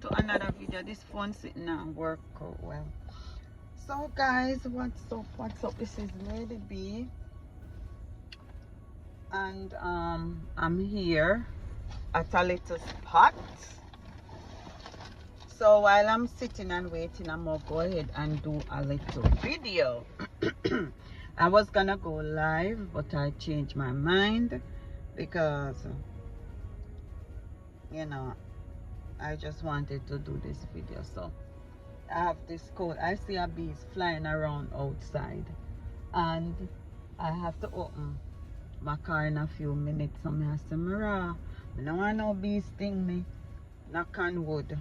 To another video. This phone sitting and work out well. So guys, what's up? This is Lady B, and I'm here at a little spot. So while I'm sitting and waiting, I'm gonna go ahead and do a little video. I was gonna go live, but I changed my mind because I just wanted to do this video. So I have this coat. I see a bees flying around outside, and I have to open my car in a few minutes. So I say, Mara, I don't want no bees sting me. Knock on wood.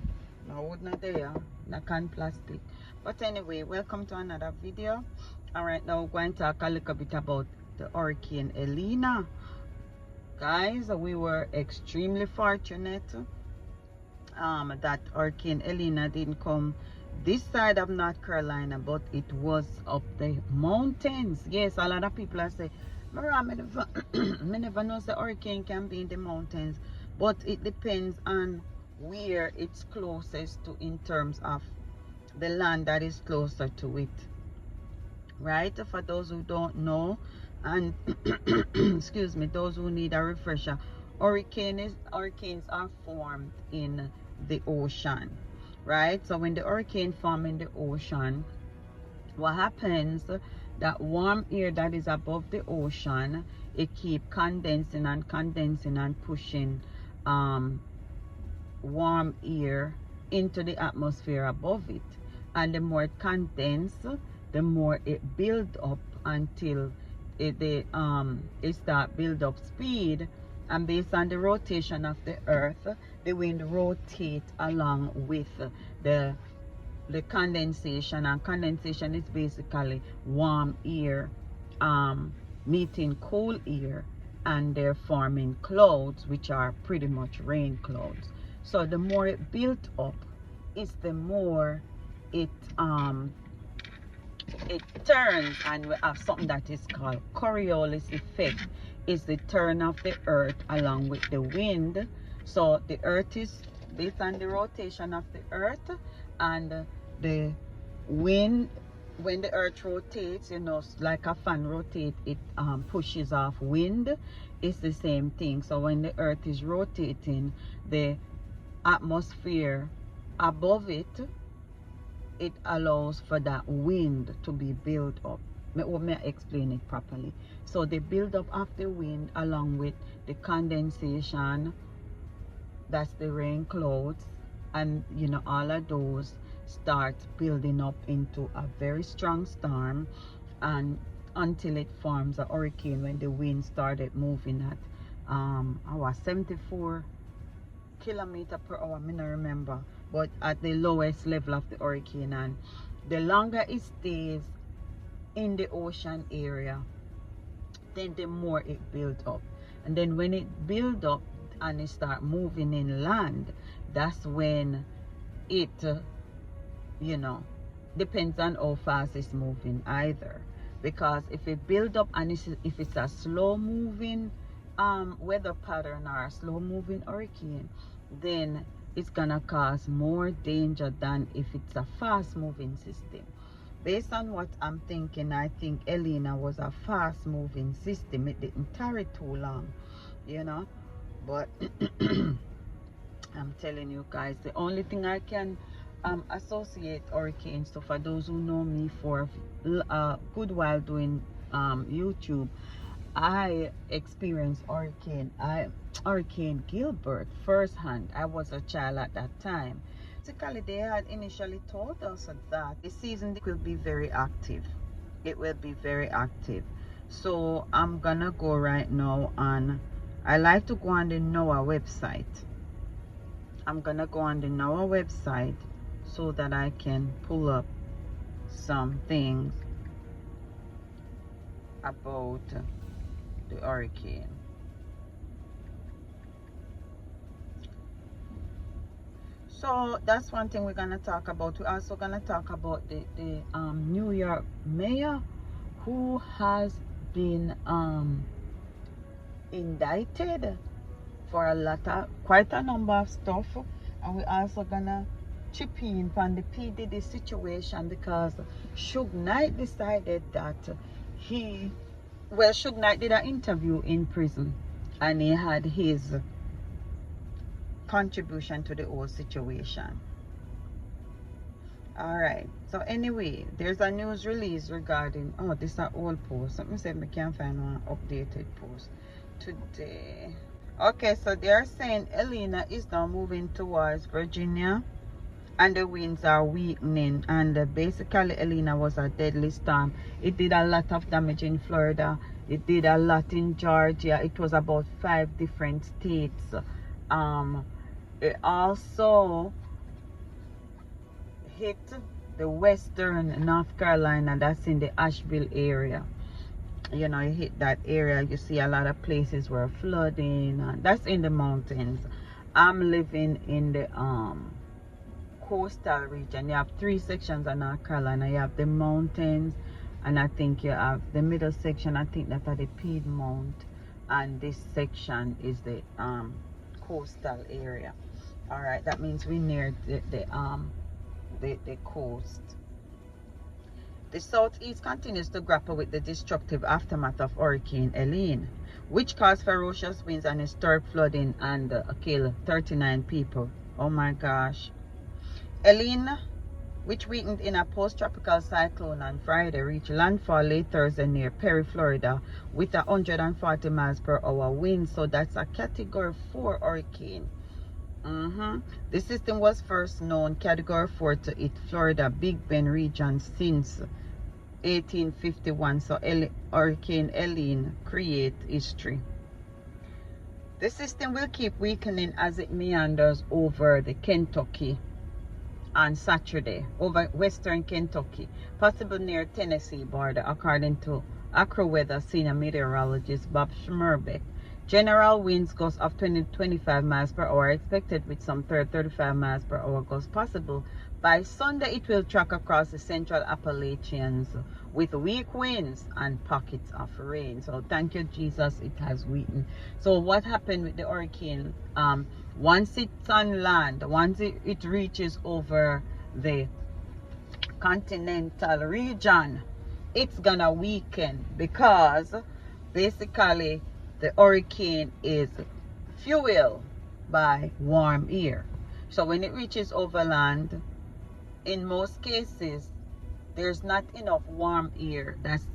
No wood not there. Knock on plastic. But anyway, welcome to another video. And right now we're going to talk a little bit about the Hurricane Helene. Guys, we were extremely fortunate that Hurricane Helene didn't come this side of North Carolina, but it was up the mountains. Yes, a lot of people are saying, Mara, I never know the hurricane can be in the mountains, but it depends on where it's closest to in terms of the land that is closer to it, right? For those who don't know, and excuse me, those who need a refresher, hurricanes are formed in the ocean, right? So when the hurricane form in the ocean, what happens, that warm air that is above the ocean, it keep condensing and condensing and pushing warm air into the atmosphere above it, and the more it condenses, the more it build up until it start build up speed. And based on the rotation of the earth, the wind rotate along with the condensation, and condensation is basically warm air meeting cool air, and they're forming clouds, which are pretty much rain clouds. So the more it built up is the more it turns, and we have something that is called Coriolis effect. Is the turn of the earth along with the wind. So the earth is based on the rotation of the earth, and the wind, when the earth rotates, like a fan rotate, it pushes off wind. It's the same thing. So when the earth is rotating, the atmosphere above it allows for that wind to be built up. Let me explain it properly. So the build up of the wind along with the condensation, that's the rain clouds, and all of those start building up into a very strong storm, and until it forms a hurricane when the wind started moving at 74 kilometers per hour. I don't remember, but at the lowest level of the hurricane. And the longer it stays in the ocean area, then the more it builds up. And then when it builds up and it start moving inland, that's when it depends on how fast it's moving either. Because if it build up and if it's a slow moving weather pattern or a slow moving hurricane, then it's gonna cause more danger than if it's a fast moving system. Based on what I'm thinking, I think Helene was a fast moving system. It didn't tarry too long, but I'm telling you guys, the only thing I can associate hurricanes to, for those who know me for a good while doing YouTube, I experienced Hurricane Gilbert firsthand. I was a child at that time. Basically, they had initially told us that the season will be very active. It will be very active. So I'm gonna go right now on, I like to go on the NOAA website. I'm gonna go on the NOAA website so that I can pull up some things about the hurricane. So that's one thing we're gonna talk about. We're also gonna talk about the New York mayor, who has been indicted for quite a number of stuff. And we're also gonna chip in on the P. Diddy situation because Suge Knight decided that Suge Knight did an interview in prison and he had his contribution to the whole situation. Alright, so anyway, there's a news release regarding, oh, this is an old post. Let me see if I can find one updated post today. Okay, so they're saying Helene is now moving towards Virginia and the winds are weakening, and basically Helene was a deadly storm. It did a lot of damage in Florida, it did a lot in Georgia, it was about 5 different states. It also hit the western North Carolina, that's in the Asheville area. You know, you hit that area, you see a lot of places were flooding, and that's in the mountains. I'm living in the coastal region. You have 3 sections of North Carolina. You have the mountains, and I think you have the middle section, I think that's the Piedmont, and this section is the coastal area. All right, that means we're near the coast. The southeast continues to grapple with the destructive aftermath of Hurricane Helene, which caused ferocious winds and historic flooding and killed 39 people. Oh my gosh. Helene, which weakened in a post-tropical cyclone on Friday, reached landfall late Thursday near Perry, Florida, with 140 miles per hour wind. So that's a Category 4 hurricane. The system was first known Category 4 to hit Florida Big Bend region since 1851. So Hurricane Helene create history. The system will keep weakening as it meanders over the Kentucky on Saturday, over western Kentucky, possibly near Tennessee border, according to AccuWeather senior meteorologist Bob Schmerbeck. General winds gusts of 20-25 miles per hour expected, with some 30-35 miles per hour gusts possible. By Sunday, it will track across the central Appalachians with weak winds and pockets of rain. So thank you, Jesus, it has weakened. So what happened with the hurricane? Once it's on land, once it reaches over the continental region, it's gonna weaken, because basically the hurricane is fueled by warm air. So when it reaches over land, in most cases there's not enough warm air that's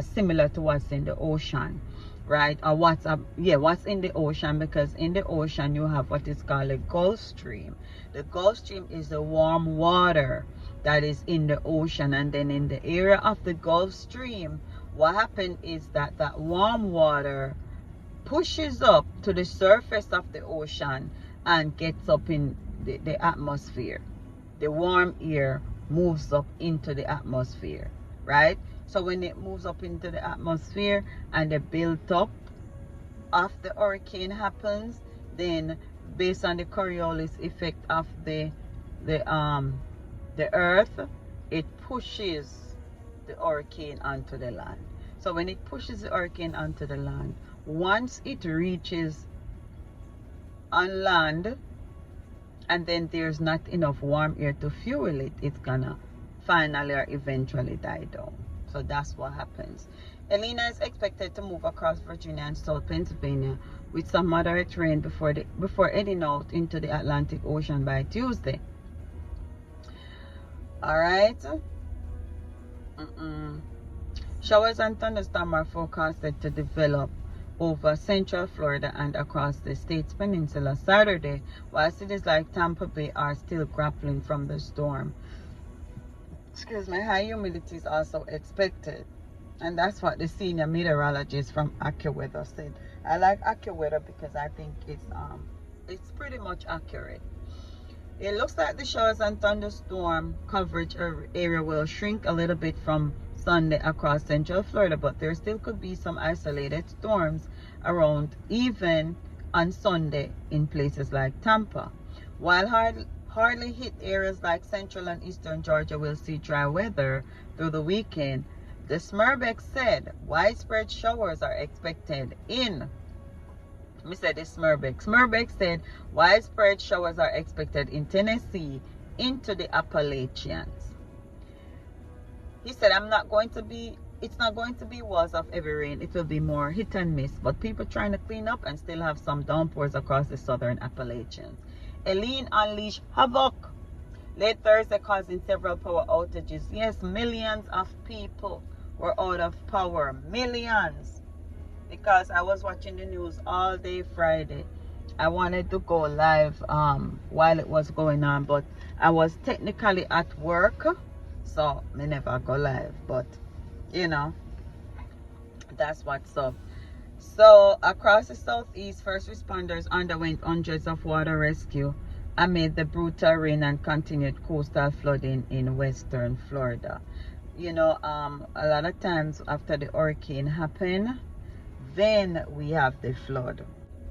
similar to what's in the ocean, right? Or what's in the ocean, because in the ocean you have what is called a Gulf Stream. The Gulf Stream is the warm water that is in the ocean, and then in the area of the Gulf Stream, what happened is that that warm water pushes up to the surface of the ocean and gets up in the atmosphere. The warm air moves up into the atmosphere, right? So when it moves up into the atmosphere and the build up of the hurricane happens, then based on the Coriolis effect of the earth, it pushes the hurricane onto the land. So when it pushes the hurricane onto the land, once it reaches on land, and then there's not enough warm air to fuel it, it's gonna finally or eventually die down. So that's what happens. Helene is expected to move across Virginia and South Pennsylvania with some moderate rain before heading out into the Atlantic Ocean by Tuesday. Alright. Showers and thunderstorms are forecasted to develop over central Florida and across the state's peninsula Saturday, while cities like Tampa Bay are still grappling from the storm. Excuse me, high humidity is also expected. And that's what the senior meteorologist from AccuWeather said. I like AccuWeather because I think it's pretty much accurate. It looks like the showers and thunderstorm coverage area will shrink a little bit from Sunday across central Florida, but there still could be some isolated storms around even on Sunday in places like Tampa. While hardly hit areas like central and eastern Georgia will see dry weather through the weekend, the Schmerbeck said widespread showers are expected in Me said this Smurbeck. Smurbeck said widespread showers are expected in Tennessee into the Appalachians. He said, it's not going to be walls of heavy rain. It will be more hit and miss, but people trying to clean up and still have some downpours across the southern Appalachians. Helene unleashed havoc late Thursday, causing several power outages. Yes, millions of people were out of power. Millions. Because I was watching the news all day Friday. I wanted to go live while it was going on, but I was technically at work, so I never go live. But you know, that's what's up. So across the southeast, first responders underwent hundreds of water rescue amid the brutal rain and continued coastal flooding in western Florida. You know, a lot of times after the hurricane happened, then we have the flood.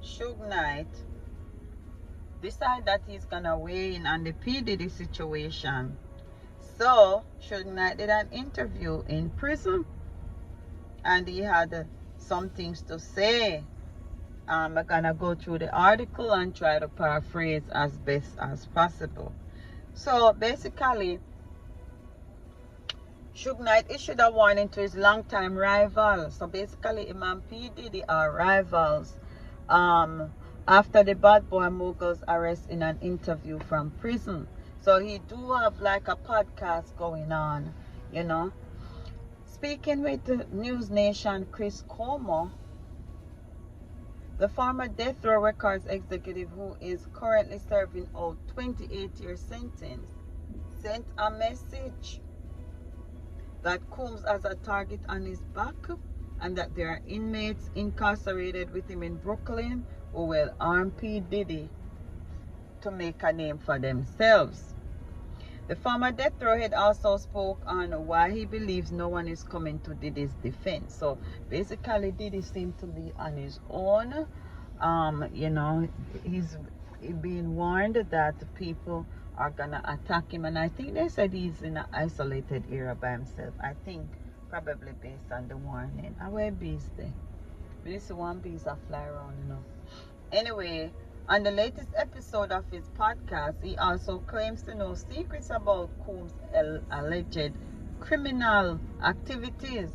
Suge Knight decided that he's gonna weigh in on the P. Diddy situation. So Suge Knight did an interview in prison, and he had some things to say. I'm gonna go through the article and try to paraphrase as best as possible. So basically, Suge Knight issued a warning to his longtime rival. So basically, him and P. Diddy are rivals. After the bad boy mogul's arrest in an interview from prison. So he do have like a podcast going on, you know. Speaking with the News Nation, Chris Cuomo, the former Death Row Records executive who is currently serving a 28-year sentence, sent a message that Combs has a target on his back and that there are inmates incarcerated with him in Brooklyn who will arm P. Diddy to make a name for themselves. The former death row head also spoke on why he believes no one is coming to Diddy's defense. So basically, Diddy seemed to be on his own. You know, he's being warned that people are gonna attack him, and I think they said he's in an isolated area by himself. I think probably based on the warning. I wear bees there. But this one bees are fly around, you know. Anyway, on the latest episode of his podcast, he also claims to know secrets about Combs' alleged criminal activities.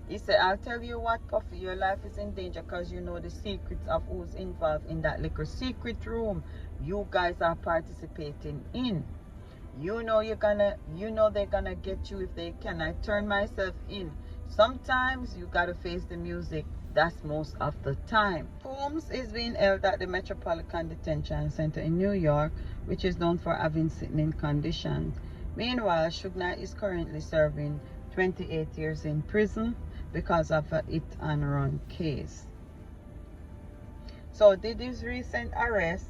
He said, I'll tell you what, Puffy, your life is in danger because you know the secrets of who's involved in that liquor secret room you guys are participating in. You know they're gonna get you if they can. I turn myself in. Sometimes you gotta face the music. That's most of the time. Combs is being held at the Metropolitan Detention Center in New York, which is known for having sickening conditions. Meanwhile, Suge Knight is currently serving 28 years in prison because of a hit and run case. So Diddy's recent arrest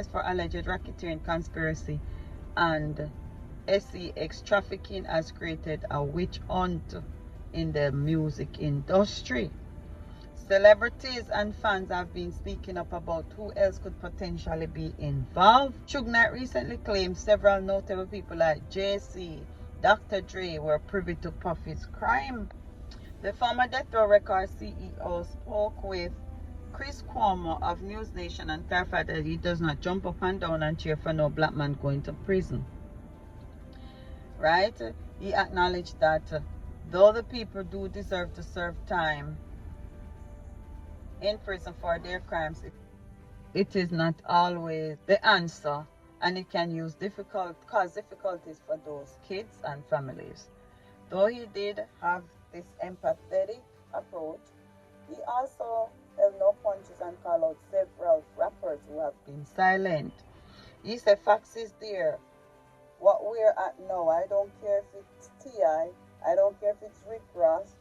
for alleged racketeering conspiracy and sex trafficking has created a witch hunt in the music industry. Celebrities and fans have been speaking up about who else could potentially be involved. Suge Knight recently claimed several notable people like Jay-Z, Dr. Dre were privy to Puffy's crime. The former Death Row Records CEO spoke with Chris Cuomo of News Nation and clarified that he does not jump up and down and cheer for no black man going to prison. Right? He acknowledged that though the people do deserve to serve time in prison for their crimes, it is not always the answer, and it can cause difficulties for those kids and families. Though he did have this empathetic approach, he also held no punches and called out several rappers who have been silent. He said, facts is there. What we're at now, I don't care if it's T.I., I don't care if it's Rick Ross,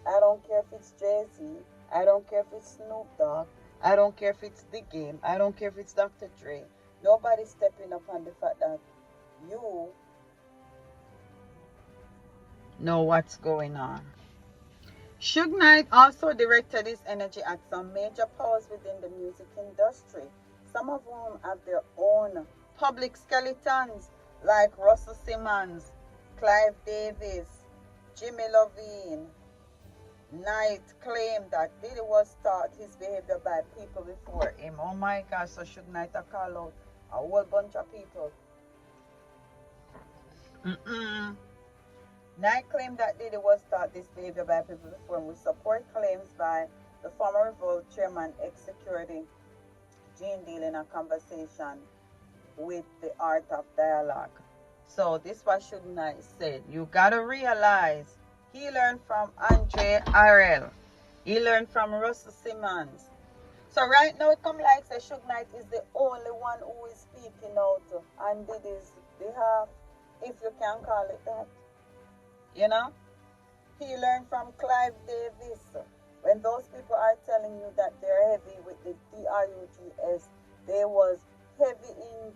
I don't care if it's Jay-Z, I don't care if it's Snoop Dogg, I don't care if it's The Game, I don't care if it's Dr. Dre. Nobody's stepping up on the fact that you know what's going on. Suge Knight also directed his energy at some major powers within the music industry, some of whom have their own public skeletons like Russell Simmons, Clive Davis, Jimmy Iovine, Knight claimed that Diddy was taught his behavior by people before him. Oh my gosh, so Suge Knight call out a whole bunch of people. Knight claimed that Diddy was taught this behavior by people before him, with support claims by the former Revolt chairman, ex-security Gene Deal, in a conversation with the Art of Dialogue. So this was Suge Knight said. You gotta realize he learned from Andre Harrell. He learned from Russell Simmons. So right now it come like say Suge Knight is the only one who is speaking out on Diddy's behalf, if you can call it that. You know? He learned from Clive Davis. When those people are telling you that they're heavy with the DRUGS, they was heavy in,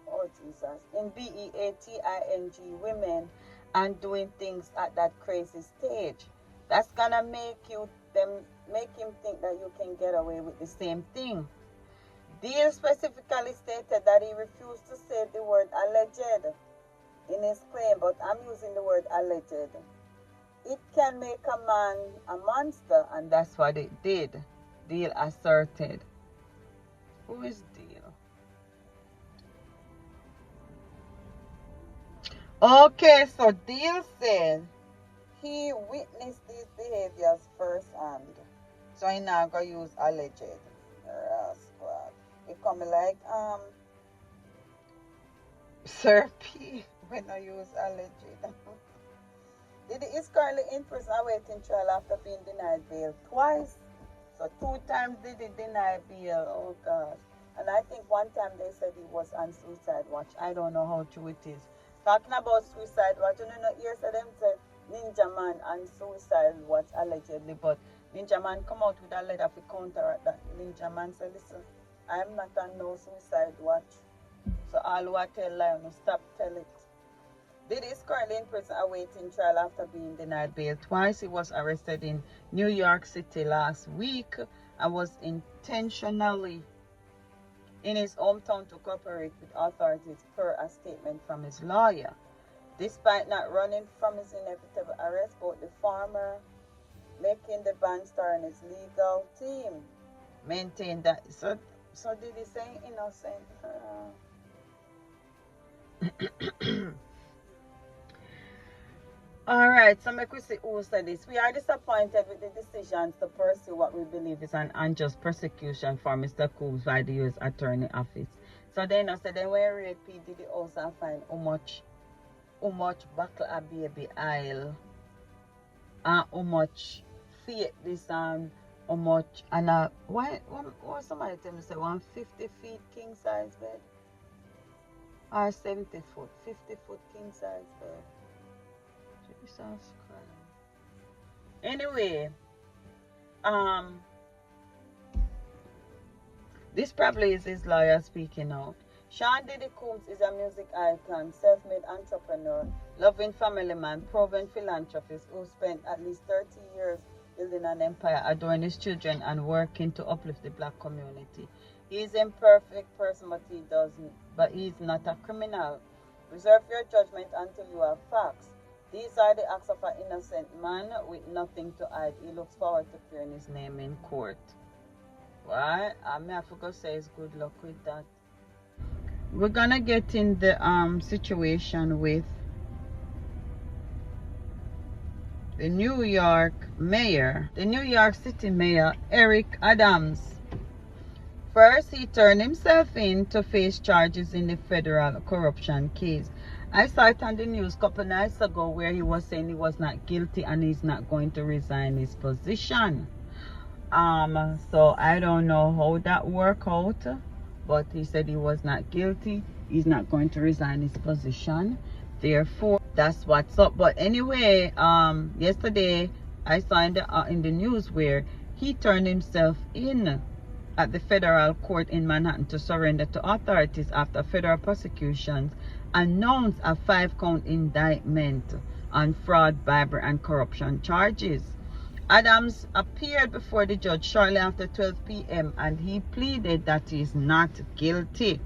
oh Jesus, in BEATING, women, and doing things at that crazy stage. That's gonna make him think that you can get away with the same thing. Deal specifically stated that he refused to say the word alleged in his claim, but I'm using the word alleged. It can make a man a monster, and that's what it did. Deal asserted. Who is Deal? Okay, so Deal said he witnessed these behaviors firsthand. So he now gonna use alleged. Squad. It come like Sir P when I use alleged. Diddy is currently in prison awaiting trial after being denied bail twice. So 2 times Diddy denied bail. Oh gosh. And I think one time they said he was on suicide watch. I don't know how true it is. Talking about suicide watch, you know, here said them say Ninja Man on suicide watch allegedly, but Ninja Man come out with a letter to counteract that. Ninja Man said, listen, I'm not on no suicide watch. So all who I tell lie, no, stop tell it. Diddy is currently in prison awaiting trial after being denied bail twice. He was arrested in New York City last week and was intentionally in his hometown to cooperate with authorities, per a statement from his lawyer. Despite not running from his inevitable arrest, both the former making the band star and his legal team maintained that. So did he say innocent? Alright, so make we see who said this. We are disappointed with the decisions to pursue what we believe is an unjust persecution for Mr. Coombs by the U.S. Attorney Office. So they know say they were raid P. Diddy also find how much buckle a baby aisle and how much feet this and how much and why somebody tell me say 150 feet king size bed or 70 foot 50 foot king size bed. Jesus Christ. Anyway, this probably is his lawyer speaking out. Sean Diddy Combs is a music icon, self-made entrepreneur, loving family man, proven philanthropist who spent at least 30 years building an empire, adoring his children, and working to uplift the black community. He is an imperfect person, but he's not a criminal. Reserve your judgment until you have facts. These are the acts of an innocent man with nothing to hide. He looks forward to clearing his name in court. Right? I forgot to say it's good luck with that. We're gonna get in the situation with the New York City Mayor, Eric Adams. First, he turned himself in to face charges in the federal corruption case. I saw it on the news a couple nights ago where he was saying he was not guilty and he's not going to resign his position. So I don't know how that worked out, but he said he was not guilty. He's not going to resign his position. Therefore, that's what's up. But anyway, yesterday I saw in the news where he turned himself in at the federal court in Manhattan to surrender to authorities after federal prosecutions announced a 5-count indictment on fraud, bribery, and corruption charges. Adams appeared before the judge shortly after 12 p.m. and he pleaded that he is not guilty.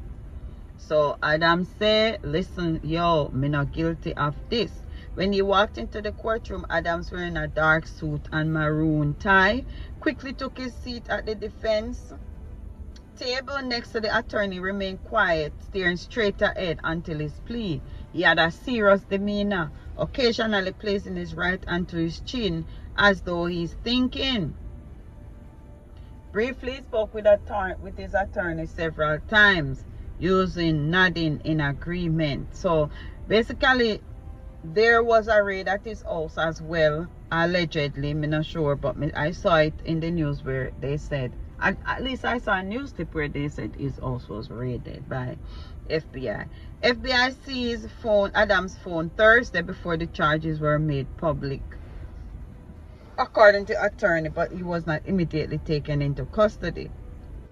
So Adams said, listen, yo, me not guilty of this. When he walked into the courtroom, Adams, wearing a dark suit and maroon tie, quickly took his seat at the defense table next to the attorney, remained quiet, staring straight ahead until his plea. He had a serious demeanor, occasionally placing his right hand to his chin as though he's thinking. Briefly spoke with his attorney several times, using nodding in agreement. So basically, there was a raid at his house as well, allegedly. I'm not sure, but I saw it in the news where they said, at least I saw a news clip where they said his house was raided by FBI. FBI seized Adams' phone Thursday before the charges were made public, according to attorney, but he was not immediately taken into custody.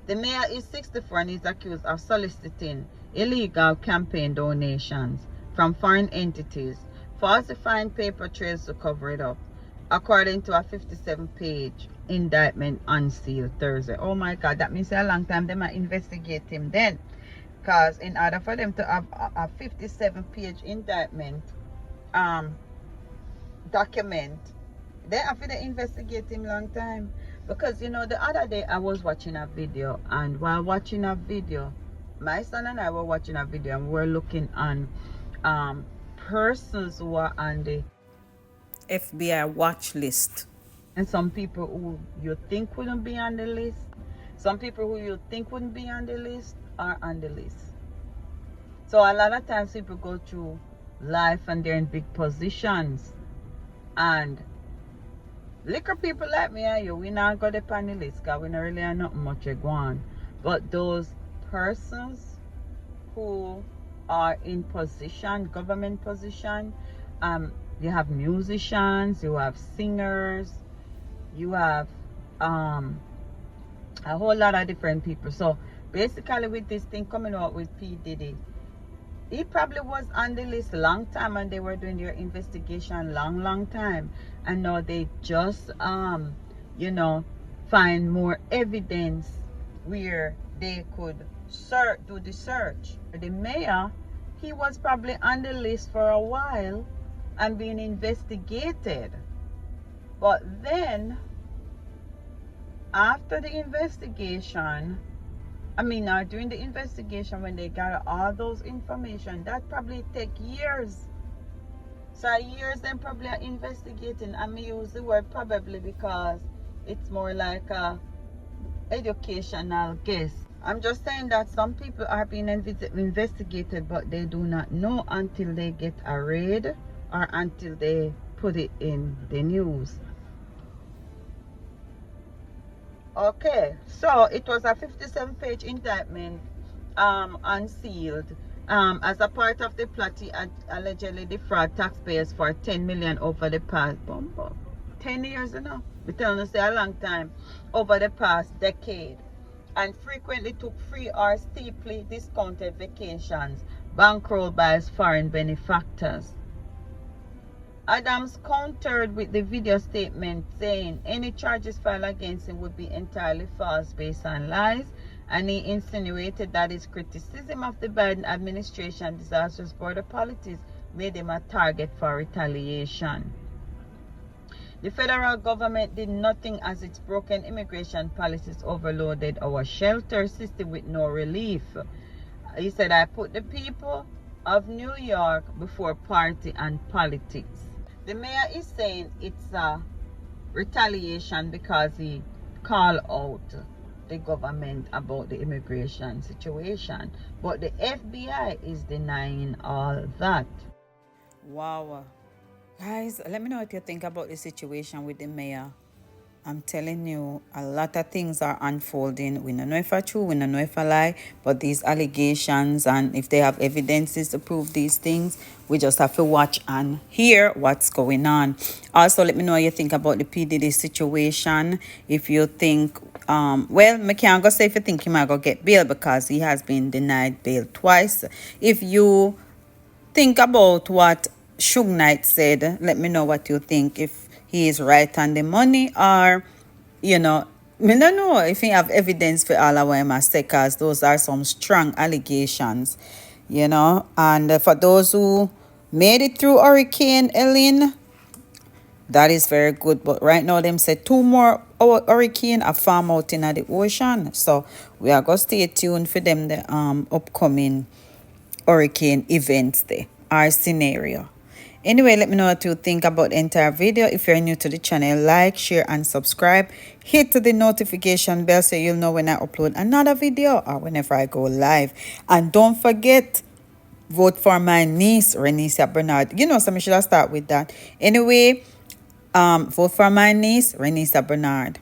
The mayor is 64 and is accused of soliciting illegal campaign donations from foreign entities, falsifying paper trails to cover it up, according to a 57-page indictment unsealed Thursday. Oh my God, that means a long time they might investigate him then. Because in order for them to have a 57-page indictment document, they have to investigate him long time. Because you know, the other day I was watching a video, and while watching a video, my son and I were watching a video, and we were looking on persons who are on the FBI watch list. And some people who you think wouldn't be on the list, some people who you think wouldn't be on the list are on the list. So a lot of times people go through life and they're in big positions, and liquor people like me and you, we not got up on the list because we not really are nothing much go on. But those persons who are in position, government position, you have musicians, you have singers, you have a whole lot of different people. So basically with this thing coming out with P. Diddy, he probably was on the list long time, and they were doing their investigation long time, and now they just you know, find more evidence where they could do the search. The mayor, he was probably on the list for a while and being investigated, but then after the investigation, during the investigation, when they got all those information, that probably take years. So years them probably are investigating. I use the word probably because it's more like a educational guess. I'm just saying that some people are being investigated, but they do not know until they get a raid or until they put it in the news. Okay, so it was a 57-page indictment, unsealed, as a part of the plot. He allegedly defraud taxpayers for 10 million over the past 10 years, you know. We tell you say a long time, over the past decade, and frequently took free or steeply discounted vacations bankrolled by his foreign benefactors. Adams countered with the video statement saying any charges filed against him would be entirely false based on lies, and he insinuated that his criticism of the Biden administration's disastrous border policies made him a target for retaliation. The federal government did nothing as its broken immigration policies overloaded our shelter system with no relief. He said, I put the people of New York before party and politics. The mayor is saying it's a retaliation because he called out the government about the immigration situation. But the FBI is denying all that. Wow. Guys, let me know what you think about the situation with the mayor. I'm telling you, a lot of things are unfolding. We don't know if it's true, we don't know if it's lie, but these allegations, and if they have evidences to prove these things, we just have to watch and hear what's going on. Also, let me know what you think about the P. Diddy situation. If you think, well, I can't go say if you think he might go get bail because he has been denied bail twice. If you think about what Suge Knight said, let me know what you think. If he is right on the money, or, you know, I don't know if he have evidence for all of what I must say, because those are some strong allegations, you know. And for those who Made it through Hurricane Helene. That is very good. But right now, them say two more hurricane are farm out in the ocean. So we are going to stay tuned for them the upcoming hurricane events there, our scenario. Anyway, let me know what you think about the entire video. If you're new to the channel, like, share, and subscribe. Hit the notification bell so you'll know when I upload another video or whenever I go live. And don't forget, vote for my niece, Renisa Bernard. You know, so I should start with that. Anyway, vote for my niece, Renisa Bernard.